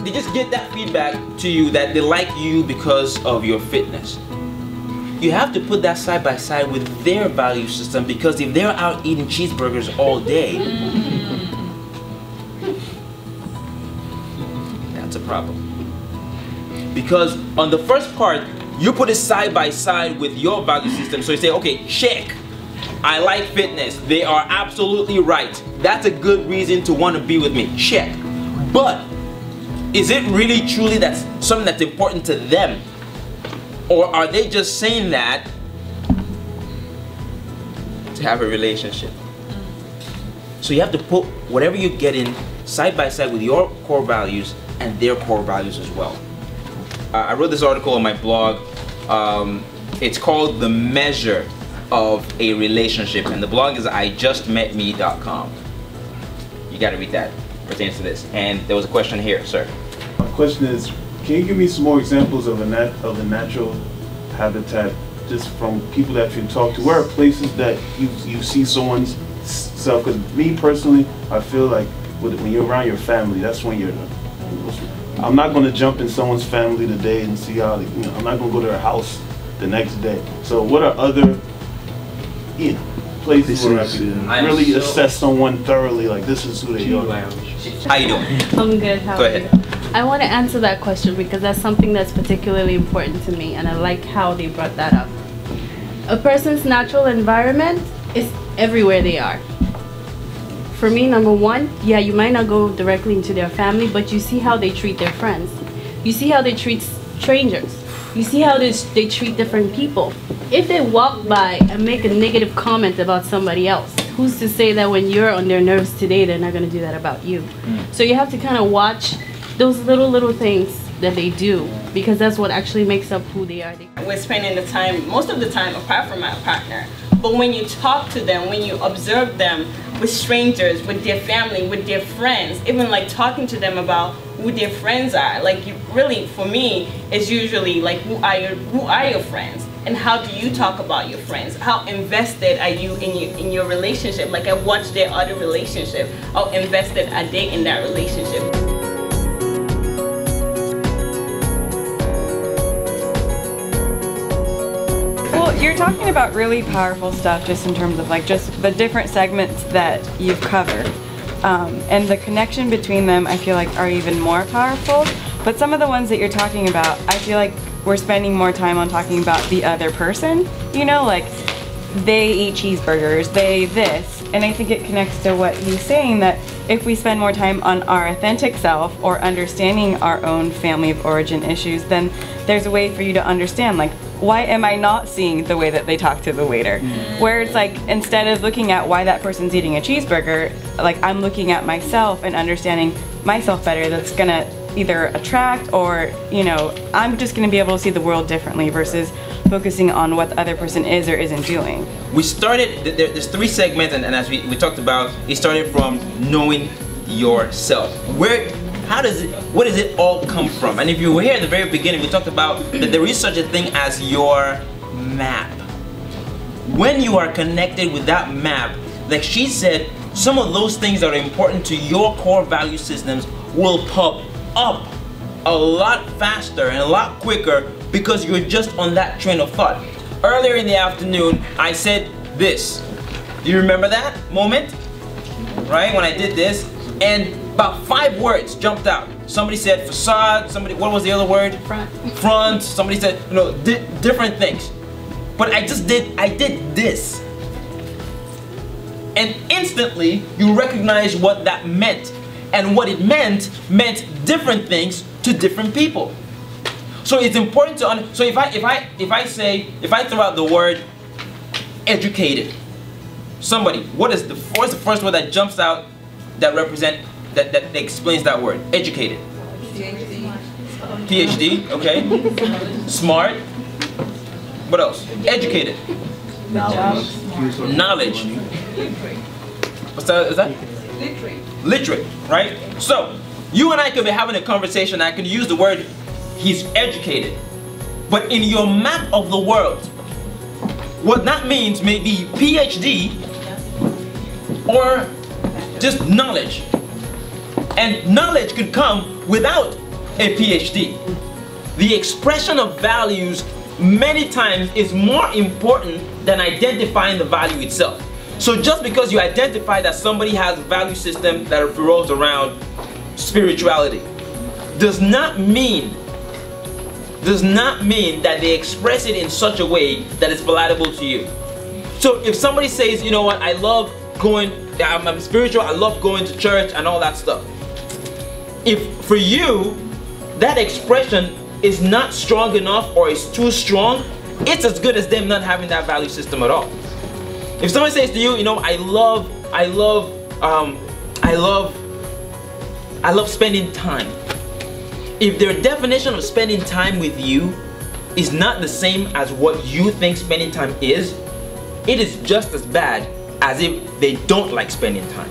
they just get that feedback to you that they like you because of your fitness. You have to put that side by side with their value system, because if they're out eating cheeseburgers all day, that's a problem. Because on the first part, you put it side by side with your value system. So you say, okay, check. I like fitness. They are absolutely right. That's a good reason to want to be with me. Check. But is it really truly that's something that's important to them? Or are they just saying that to have a relationship? So you have to put whatever you get in side by side with your core values and their core values as well. I wrote this article on my blog. It's called The Measure of a Relationship, and the blog is Ijustmetme.com. You gotta read that, pertains to this. And there was a question here, sir. My question is, can you give me some more examples of the natural habitat, just from people that you talk to? Where are places that you see someone's self? Because me personally, I feel like when you're around your family, that's when you're. I'm not going to jump in someone's family today and see how, I'm not going to go to their house the next day. So what are other places where I can really assess someone thoroughly, like this is who they are? How you doing? I'm good. How are you? I want to answer that question because that's something that's particularly important to me, and I like how they brought that up. A person's natural environment is everywhere they are. For me, number one, yeah, you might not go directly into their family, but you see how they treat their friends. You see how they treat strangers. You see how they treat different people. If they walk by and make a negative comment about somebody else, who's to say that when you're on their nerves today, they're not going to do that about you? So you have to kind of watch those little things that they do, because that's what actually makes up who they are. We're spending the time, most of the time, apart from our partner. But when you talk to them, when you observe them with strangers, with their family, with their friends, even like talking to them about who their friends are, like, you really, for me, it's usually like, who are your friends? And how do you talk about your friends? How invested are you in your relationship? Like, I watch their other relationship. How invested are they in that relationship? You're talking about really powerful stuff, just in terms of like just the different segments that you've covered, and the connection between them I feel like are even more powerful. But some of the ones that you're talking about, I feel like we're spending more time on talking about the other person, you know, like they eat cheeseburgers, they this, and I think it connects to what he's saying, that if we spend more time on our authentic self or understanding our own family of origin issues, then there's a way for you to understand, like, why am I not seeing the way that they talk to the waiter? Where it's like, instead of looking at why that person's eating a cheeseburger, like, I'm looking at myself and understanding myself better. That's gonna either attract, or, you know, I'm just gonna be able to see the world differently versus focusing on what the other person is or isn't doing. We started, there's 3 segments, and as we talked about, it started from knowing yourself. What does it all come from? And if you were here at the very beginning, we talked about that there is such a thing as your map. When you are connected with that map, like she said, some of those things that are important to your core value systems will pop up a lot faster and a lot quicker because you're just on that train of thought. Earlier in the afternoon, I said this. Do you remember that moment? Right, when I did this? And about 5 words jumped out. Somebody said facade, what was the other word? Front, somebody said, different things. But I did this. And instantly, you recognize what that meant. And what it meant different things to different people. So it's important to so if I throw out the word educated, somebody, what's the first word that jumps out that explains that word? Educated. PhD, okay. Smart. What else? Educated. Knowledge. What's that? Is that? Literate, right? So, you and I could be having a conversation, I could use the word, he's educated. But in your map of the world, what that means may be PhD or just knowledge. And knowledge could come without a PhD. The expression of values many times is more important than identifying the value itself. So just because you identify that somebody has a value system that revolves around spirituality does not mean that they express it in such a way that it's palatable to you. So if somebody says, you know what, I love going, I'm spiritual, I love going to church and all that stuff. If for you, that expression is not strong enough or is too strong, it's as good as them not having that value system at all. If someone says to you, you know, I love spending time. If their definition of spending time with you is not the same as what you think spending time is, it is just as bad as if they don't like spending time.